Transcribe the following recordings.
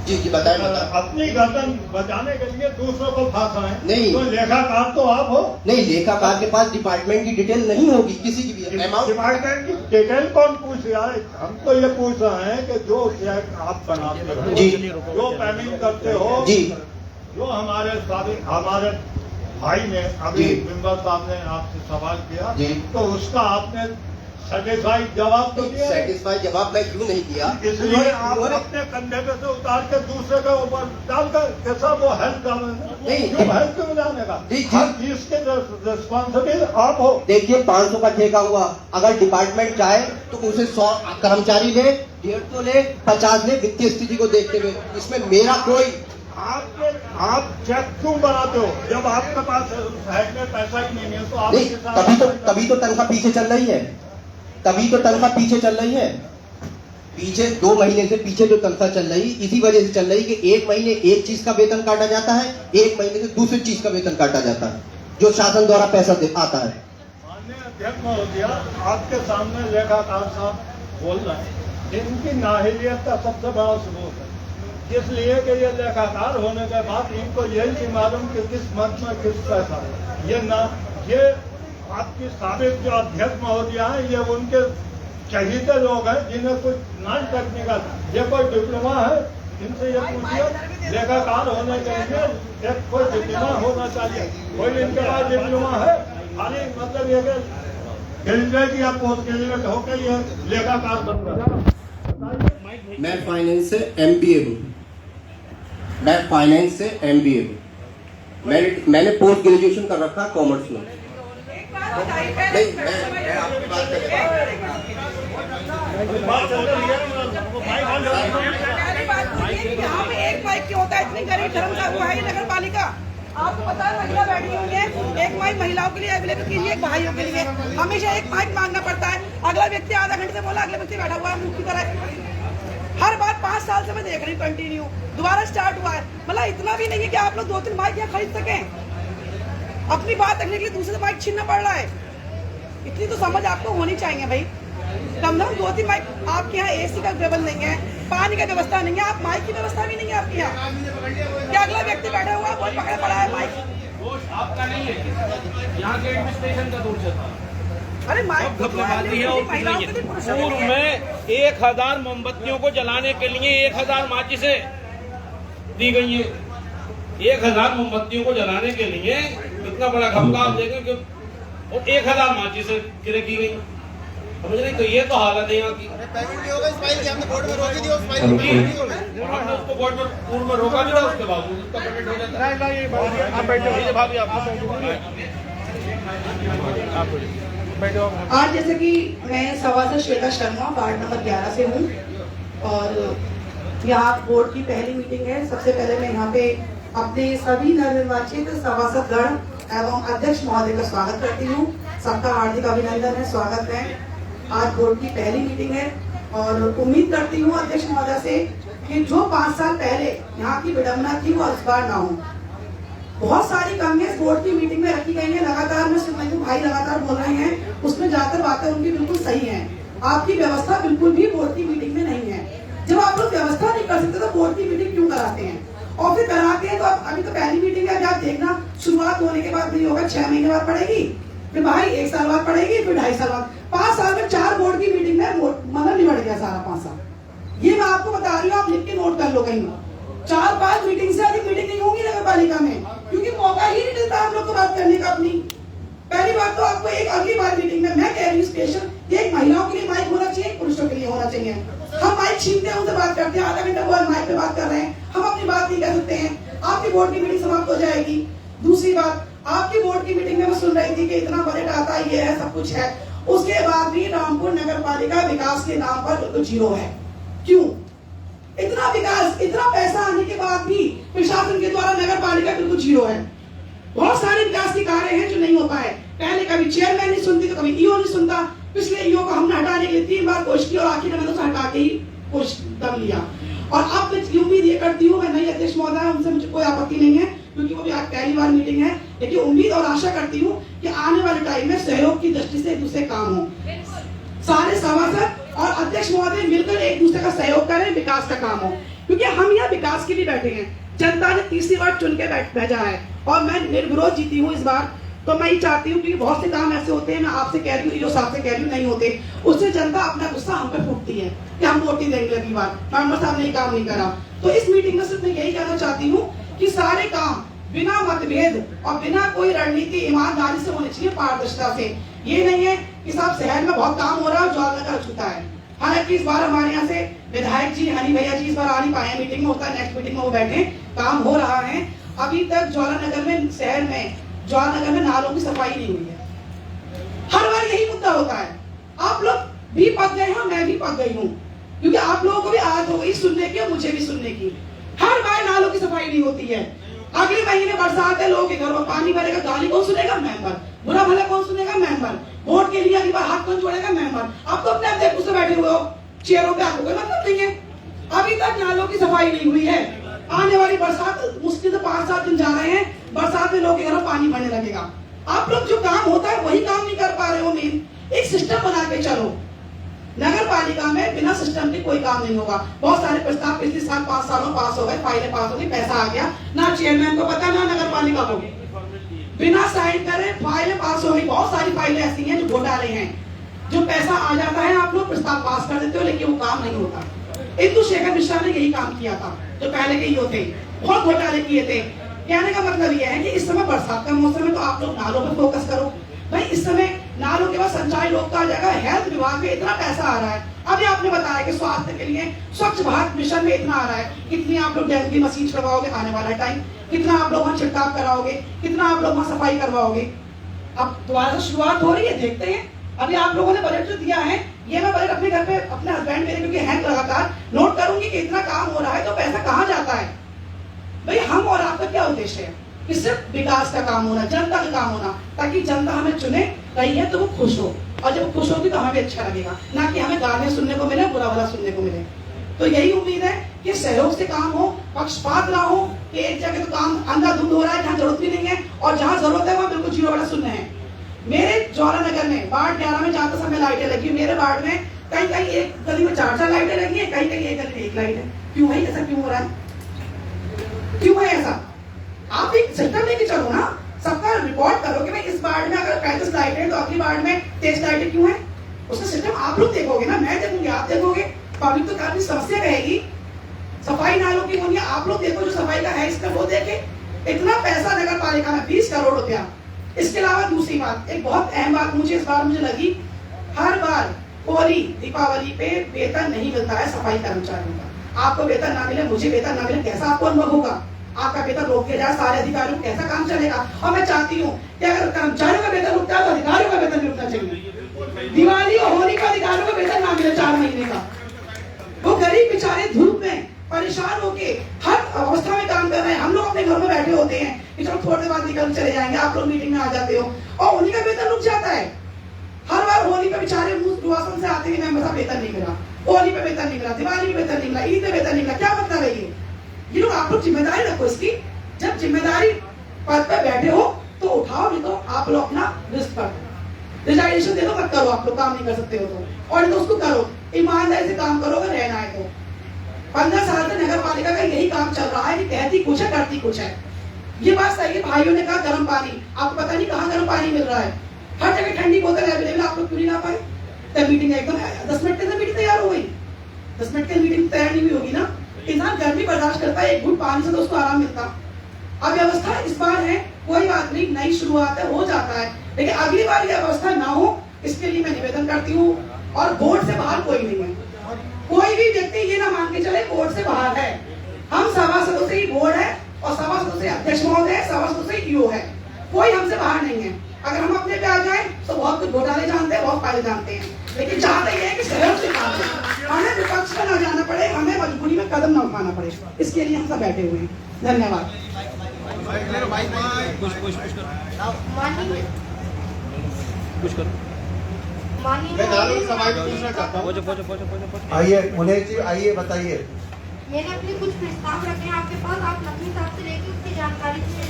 जी जी बताएं। अपनी गर्दन बचाने के लिए दूसरों को फंसाएं। नहीं। तो लेखाकार तो आप हो। नहीं, लेखाकार के पास डिपार्टमेंट की डिटेल नहीं होगी किसी की भी। अमाउंट डिपार्टमेंट की डिटेल कौन पूछ रहा है? हम तो ये पूछ रहे हैं कि जो चेक आप बनाते हो, जी। जो पेमेंट करते हो, जी। जो हमारे भाई ने अभी जी। मेंबर साहब ने आपसे सवाल किया, जी। तो उसका आपने सेटिस्फाइड जवाब तो दिया। सेटिस्फाइड जवाब मैं क्यों नहीं दिया? इसलिए आप अपने कंधे पे से उतार के दूसरे के ऊपर डालकर कैसा वो हेल्प नहीं। क्यों हेल्प क्यों डालने का? जी, जी। हर चीज के रिस्पॉन्सिबल आप हो। देखिए 500 का ठेका हुआ, अगर डिपार्टमेंट चाहे तो उसे 100 कर्मचारी ले, 150 ले, 50 ले, वित्तीय स्थिति को देखते हुए। इसमें मेरा कोई आप चेक क्यों बनाते हो जब आपके पास साइड में पैसा ही नहीं है? तो आप नहीं, तभी तो तनख्वाह पीछे चल रही है। तभी तो तनख्वाह पीछे चल रही है। पीछे 2 महीने से पीछे जो तनख्वाह चल रही इसी वजह से चल रही कि 1 महीने एक चीज का वेतन काटा जाता है, 1 महीने से दूसरी चीज का वेतन काटा जाता है, जो शासन द्वारा पैसा आता है। माननीय अध्यक्ष महोदय, आपके सामने लेखाकार साहब बोल रहे हैं, इनकी नाहिलियत का सबसे बड़ा सबूत है। इसलिए कि ये लेखाकार होने के बाद इनको यही नहीं मालूम कि किस मत में किस पैसा ये आपकी साबित जो अध्यक्ष महोदय है, ये उनके चहीते लोग हैं जिन्हें कुछ ना करने का। ये कोई डिप्लोमा है? इनसे ये पूछिए, लेखाकार होने के लिए एक कोई डिप्लोमा होना चाहिए। कोई इनके पास डिप्लोमा है? खाली मतलब ये ग्रेजुएट या पोस्ट ग्रेजुएट होकर ये लेखाकार बन गया। मैं फाइनेंस से MBA हूँ। मैं फाइनेंस से MBA हूँ। मैंने पोस्ट ग्रेजुएशन कर रखा है कॉमर्स में। नहीं, मैं आपकी बात कर रहा यहाँ पे एक माइक क्यों होता है? इतनी गरीब धर्मशाला है नगर पालिका, आपको पता है महिला बैठी हुई है, एक माइक महिलाओं के लिए अवेलेबल कीजिए, एक भाइयों के लिए। हमेशा एक माइक मांगना पड़ता है। अगला व्यक्ति आधा घंटे से बोला, अगला व्यक्ति बैठा हुआ है मुंह की तरह। हर बार 5 साल से मैं देख रही हूँ कंटिन्यू, दोबारा स्टार्ट हुआ है। मतलब इतना भी नहीं है कि आप लोग 2-3 माइक यहाँ खरीद सकें। अपनी बात रखने के लिए दूसरे माइक छीनना पड़ रहा है। इतनी तो समझ आपको होनी चाहिए भाई। कम से कम 2-3 माइक। आपके यहाँ AC का प्रबंध नहीं है, पानी का व्यवस्था नहीं है, आप माइक की व्यवस्था भी नहीं है आपके यहाँ। क्या अगला व्यक्ति बैठा हुआ है, वो पकड़ा पड़ा है माइक? दोष आपका नहीं है, यहाँ के एडमिनिस्ट्रेशन का दोष है। अरे माइक पूर्व में 1000 मोमबत्तियों को जलाने के लिए 1000 माचिसें दी गई है। 1000 मोमबत्तियों को जलाने के लिए कितना बड़ा खपका आप देखें कि और 1000 माचिसें क्रय की गई। समझ रहे? तो ये तो हालत है यहाँ की। पेमेंट नहीं होगा, स्माइल की हमने बोर्ड में रोक दिया, स्माइल पेमेंट नहीं होगा। और हमने उसको बोर्ड में पूर्व में रोका भी था, उसके बावजूद उसका पेमेंट हो जाता है। आप बैठो, भाभी आप आज जैसे कि मैं सभासद श्वेता शर्मा वार्ड नंबर 11 से हूँ और यहाँ बोर्ड की पहली मीटिंग है। सबसे पहले मैं यहाँ पे अपने सभी नवनिर्वाचित सभासद गण एवं अध्यक्ष महोदय का स्वागत करती हूँ। सबका हार्दिक अभिनंदन है, स्वागत है। आज बोर्ड की पहली मीटिंग है और उम्मीद करती हूँ अध्यक्ष महोदय से कि जो 5 साल पहले यहाँ की विडंबना थी वो इस बार ना हो। बहुत सारी कमियां इस बोर्ड की मीटिंग में रखी गई हैं। लगातार मैं सुन रही हूँ, भाई लगातार बोल रहे हैं, उसमें जाकर बातें उनकी बिल्कुल सही है। आपकी व्यवस्था बिल्कुल भी बोर्ड की मीटिंग में नहीं है। जब आप लोग व्यवस्था नहीं कर सकते तो बोर्ड की मीटिंग क्यों कराते हैं? और फिर कराते हैं तो अभी तो पहली मीटिंग है, आप देखना शुरुआत होने के बाद नहीं होगा, 6 महीने बाद पड़ेगी, फिर भाई 1 साल बाद पड़ेगी, फिर 2.5 साल बाद। 5 साल में 4 बोर्ड की मीटिंग में मतलब निबट गया सारा 5 साल। ये मैं आपको बता रही हूँ, आप लिख के नोट कर लो कहीं। 4-5 मीटिंग से अधिक मीटिंग नहीं होंगी नगर पालिका में, क्योंकि मौका ही नहीं मिलता हम लोग को बात करने का अपनी। पहली बात तो आपको एक अगली बार मीटिंग में मैं कह रही हूँ स्पेशल एक महिलाओं के लिए माइक होना चाहिए, पुरुषों के लिए होना चाहिए। हम माइक छीनते हैं, उनसे बात करते हैं, आधा घंटा वो माइक पे बात कर रहे हैं, हम अपनी बात नहीं कर सकते हैं। आपकी बोर्ड की मीटिंग समाप्त हो जाएगी। दूसरी बात, आपकी बोर्ड की मीटिंग में मैं सुन रही थी कि इतना बजट आता है, ये है, सब कुछ है, उसके बाद भी रामपुर नगर पालिका विकास के नाम पर बिल्कुल जीरो है। क्यों? इतना विकास, इतना पैसा आने के बाद भी प्रशासन के द्वारा नगर पालिका बिल्कुल जीरो है। बहुत सारे विकास के कार्य हैं जो नहीं हो पाए। पहले कभी चेयरमैन नहीं सुनती तो कभी ईओ नहीं सुनता। पिछले ईओ को हमने हटाने के लिए 3 बार कोशिश की और आखिर में तो हटा के ही कोशिश दम लिया। और अब मैं उम्मीद ये करती हूँ, मैं नई अध्यक्ष महोदय, उनसे मुझे कोई आपत्ति नहीं है क्योंकि वो भी आज पहली बार मीटिंग है, लेकिन उम्मीद और आशा करती हूँ कि आने वाले टाइम में सहयोग की दृष्टि से एक दूसरे काम हो। सारे सभासद और अध्यक्ष महोदय मिलकर एक दूसरे का सहयोग करें, विकास का काम हो। क्योंकि हम यहाँ विकास के लिए बैठे हैं। जनता ने तीसरी बार चुन के भेजा है और मैं निर्विरोध जीती हूँ इस बार। तो मैं ये चाहती हूँ, क्योंकि बहुत से काम ऐसे होते हैं, मैं आपसे कह रही हूँ, जो साहब से कह रही हूँ, नहीं होते, उससे जनता अपना गुस्सा हम पे फूटती है कि हम वोट नहीं देंगे अगली बार, मेंबर साहब ने काम नहीं करा। तो इस मीटिंग में सिर्फ मैं यही कहना चाहती हूँ कि सारे काम बिना मतभेद और बिना कोई रणनीति ईमानदारी से होने चाहिए, पारदर्शिता से। ये नहीं है कि साहब शहर में बहुत काम हो रहा है, ज्वाला नगर छूटा है। हालांकि इस बार हमारे यहाँ से विधायक जी हनी भैया जी इस बार आ नहीं पाए, मीटिंग में होता है, नेक्स्ट मीटिंग में वो बैठे, काम हो रहा है। अभी तक ज्वाला नगर में, शहर में ज्वाला नगर में नालों की सफाई नहीं हुई है। हर बार यही मुद्दा होता है। आप लोग भी पक गए हैं, मैं भी पक गई हूँ, क्योंकि आप लोगों को भी आदत हो गई सुनने की और मुझे भी सुनने की। हर बार नालों की सफाई नहीं होती है। अगले महीने बरसात है, लोगों के घरों में पानी भरेगा, गाली कौन सुनेगा? मेंबर। बुरा भला कौन सुनेगा? मेंबर। वोट के लिए अगली बार हाथ कौन जोड़ेगा? मेंबर। आप तो अपने आप से बैठे हुए हो चेयरों पे, आपको कोई मतलब नहीं है। अभी तक नालों की सफाई नहीं हुई है। आने वाली बरसात मुश्किल से 5-7 दिन जा रहे हैं, बरसात में लोगों के घरों पानी भरने लगेगा। आप लोग जो काम होता है वही काम नहीं कर पा रहे हो। मेन एक सिस्टम बना के चलो। नगर पालिका में बिना सिस्टम के कोई काम नहीं होगा। बहुत सारे प्रस्ताव पिछले साल 5 सालों पास हो गए, फाइलें पास हो गई, पैसा आ गया, ना चेयरमैन को पता ना नगर पालिका को। बिना साइन करे फाइलें पास हो गई। बहुत सारी फाइलें ऐसी हैं जो घोटाले हैं, जो पैसा आ जाता है, आप लोग प्रस्ताव पास कर देते हो, लेकिन वो काम नहीं होता। इंदु शेखर मिश्रा ने यही काम किया था, जो पहले के ही होते, बहुत घोटाले किए थे। कहने का मतलब यह है कि इस समय बरसात का मौसम है, तो आप लोग नालों पर फोकस करो। भाई इस समय नालों के बाद सिंचाई रोग का आ जाएगा। हेल्थ विभाग में इतना पैसा आ रहा है। अभी आपने बताया कि स्वास्थ्य के लिए स्वच्छ भारत मिशन में इतना आ रहा है। कितनी आप लोग डेंगू की मशीन करवाओगे आने वाला टाइम, कितना आप लोग वहाँ छिड़काव कराओगे, कितना आप लोग वहाँ सफाई करवाओगे। अब दोबारा से शुरुआत हो रही है, देखते हैं। अभी आप लोगों ने बजट जो दिया है, ये मैं बजट अपने घर पे अपने हस्बैंड मेरे, क्योंकि हैं लगातार, नोट करूंगी कि इतना काम हो रहा है, तो पैसा कहाँ जाता है। भाई हम और आपका क्या उद्देश्य है कि सिर्फ विकास का काम होना, जनता का काम होना, ताकि जनता हमें चुने रही है तो वो खुश हो, और जब खुश होगी तो हमें भी अच्छा लगेगा, ना कि हमें गालियां सुनने को मिले, बुरा भला सुनने को मिले। तो यही उम्मीद है कि सहयोग से काम हो, पक्षपात ना हो कि एक जगह तो काम अंधाधुंध हो रहा है जहाँ जरूरत भी नहीं है, और जहाँ जरूरत है वहाँ बिल्कुल जीरो वाला सुनना है। मेरे ज्वाला नगर में वार्ड 11 में जाते समय लाइटें लगी, मेरे वार्ड में कहीं कहीं एक गली में 4-4 लाइटें लगी है, कहीं कहीं एक गली में 1 लाइट है। क्यों है ऐसा? क्यों हो रहा है? क्यों है ऐसा? आप एक सिस्टम लेके चलो ना, सबका रिकॉर्ड करो कि भाई इस वार्ड में अगर 35 लाइटें हैं तो अगली वार्ड में 23 लाइटें क्यों है। उसका सिस्टम आप लोग देखोगे ना, मैं देखूंगी, आप देखोगे, पब्लिक तो काफी समस्या रहेगी। सफाई नालों की होनी, आप लोग देखो जो सफाई का है इसका, वो देखे। इतना पैसा नगर पालिका में 20 करोड़ रुपया। इसके अलावा दूसरी बात, एक बहुत अहम बात मुझे इस बार मुझे लगी, हर बार होली दीपावली पे वेतन नहीं मिलता है सफाई कर्मचारियों का। आपको वेतन ना मिले, मुझे वेतन ना मिले, कैसा आपको अनुभव होगा? आपका वेतन रोक दिया जाए सारे अधिकारियों, कैसा काम चलेगा? और मैं चाहती हूँ कि अगर कर्मचारियों का वेतन रुकता है तो अधिकारियों का वेतन भी रुकना चाहिए। दिवाली और होली का अधिकारियों का वेतन ना मिले 4 महीने का। वो गरीब बेचारे धूप में परेशान होके हर अवस्था में काम कर रहे हैं। हम लोग अपने घर में बैठे होते हैं कि चलो थोड़ी देर बाद निकल चले जाएंगे, आप लोग मीटिंग में आ जाते हो, और उन्हीं का वेतन रुक जाता है। हर बार होली पे बेचारे मुंह दुआसन से आते हैं, मेरा वेतन नहीं मिला, होली पे वेतन नहीं मिला, दिवाली पे वेतन नहीं मिला, ईद पे वेतन नहीं मिला। क्या मतलब है ये लोग? आप लोग जिम्मेदारी रखो इसकी। जब जिम्मेदारी पद पे बैठे हो तो उठाओ, नहीं तो आप लोग अपना रिस्क कर दो, रिजाइनेशन दे दो, मत करो। आप लोग काम नहीं कर सकते हो तो, और नहीं तो उसको करो, ईमानदारी से काम करो अगर रहना है तो। 15 साल से नगर पालिका का यही काम चल रहा है कि कहती कुछ है करती कुछ है। ये बात सही है, भाइयों ने कहा गर्म पानी, आपको पता नहीं कहाँ गर्म पानी मिल रहा है। हर जगह ठंडी बोतल अवेलेबल, आप लोग क्यों नहीं ला पाए? तब मीटिंग एकदम 10 मिनट के अंदर मीटिंग तैयार हो गई। 10 मिनट के मीटिंग तैयार नहीं हुई होगी ना। इंसान गर्मी बर्दाश्त करता है, एक घूंट पानी से तो उसको आराम मिलता। अब व्यवस्था इस बार है, कोई बात नहीं, नई शुरुआत है, हो जाता है, लेकिन अगली बार यह व्यवस्था ना हो, इसके लिए मैं निवेदन करती हूँ। और बोर्ड से बाहर कोई नहीं है, कोई भी व्यक्ति ये ना मान के चले बोर्ड से बाहर है। हम सभासदों से ही बोर्ड है, और सभासदों से अध्यक्ष महोदय है, सभासदों से ईओ है, कोई हमसे बाहर नहीं है। अगर हम अपने पे आ जाए तो बहुत कुछ घोटाले जानते हैं, बहुत फायदे जानते हैं, लेकिन चाहते ये है कि सहयोग से काम हो, हमें विपक्ष में ना जाना पड़े, हमें मजबूरी में कदम ना उठाना पड़े। इसके लिए हम सब बैठे हुए हैं। धन्यवाद। आइए मुनेश जी, आइए बताइए। मैंने अपने कुछ प्रस्ताव रखे हैं आपके पास, आप नकली हिसाब से लेकर उसकी जानकारी से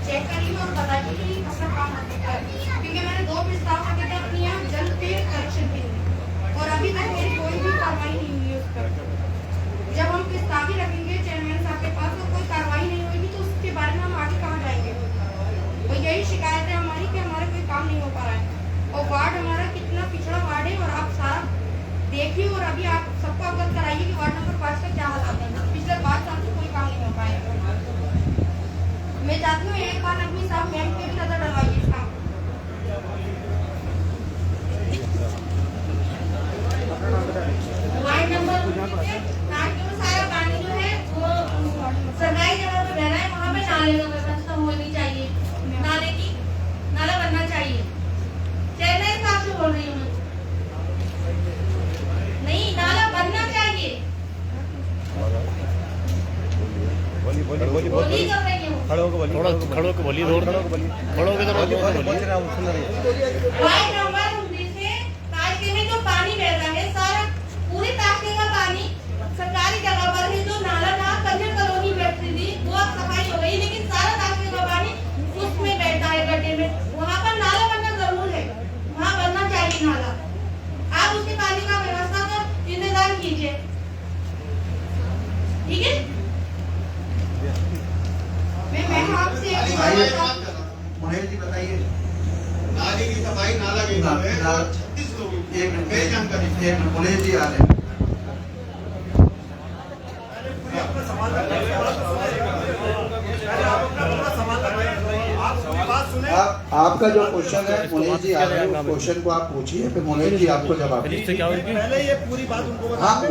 चेक करिए और बताइए कि अपना काम होता है। क्योंकि मैंने 2 प्रस्ताव रखे थे अपनी यहाँ जल पे करेक्शन के लिए, और अभी तक मेरी कोई भी कार्रवाई नहीं हुई है उस पर। जब हम प्रस्ताव ही रखेंगे चेयरमैन साहब के पास और कोई कार्रवाई नहीं होगी तो उसके बारे में हम आगे कहाँ जाएंगे। तो यही शिकायत है हमारी कि हमारा कोई काम नहीं हो पा रहा है और वार्ड हमारा कितना पिछड़ा वार्ड है और आप सारा देखिए और अभी आप सबको अवगत कराइए कि वार्ड नंबर 5 का क्या हालात है। पिछले 5 साल से कोई काम नहीं हो पाया। मैं चाहती हूँ एक बार नकवी साहब मैम पे भी नजर डलवाइए इस काम। वार्ड नंबर सारा पानी जो है वो सरकारी जगह पे बह रहा है, वहाँ पे नाले का व्यवस्था होनी चाहिए, नाला बनना चाहिए। चेन्नई साहब से बोल रही हूँ मैं, नहीं नाला बनना चाहिए। बोली कर रही हूँ। खड़ो के बोली रोड खड़ो के तो वार्ड नंबर 19 से ताशके में जो पानी बह रहा है सारा पूरे ताशके का पानी सरकारी जगह पर है। जो नाला था कन्या कॉलोनी बैठती थी वो अब सफाई हो गई, लेकिन सारा ताशके का पानी उसमें बैठता है गड्ढे में। वहाँ पर नाला बनना जरूर है, वहाँ बनना चाहिए नाला। आप उसके पानी का व्यवस्था का इंतजाम कीजिए, ठीक है। मैं आपसे महेश जी बताइए। नाले की सफाई नाला के काम है और 36 लोग एक मिनट जानकारी महेश जी आ रहे हैं। आपका जो क्वेश्चन है मुनीर जी आ रहे हैं, उस क्वेश्चन को आप पूछिए, फिर मुनीर जी आपको जवाब देंगे। पहले ये पूरी बात उनको हाँ वही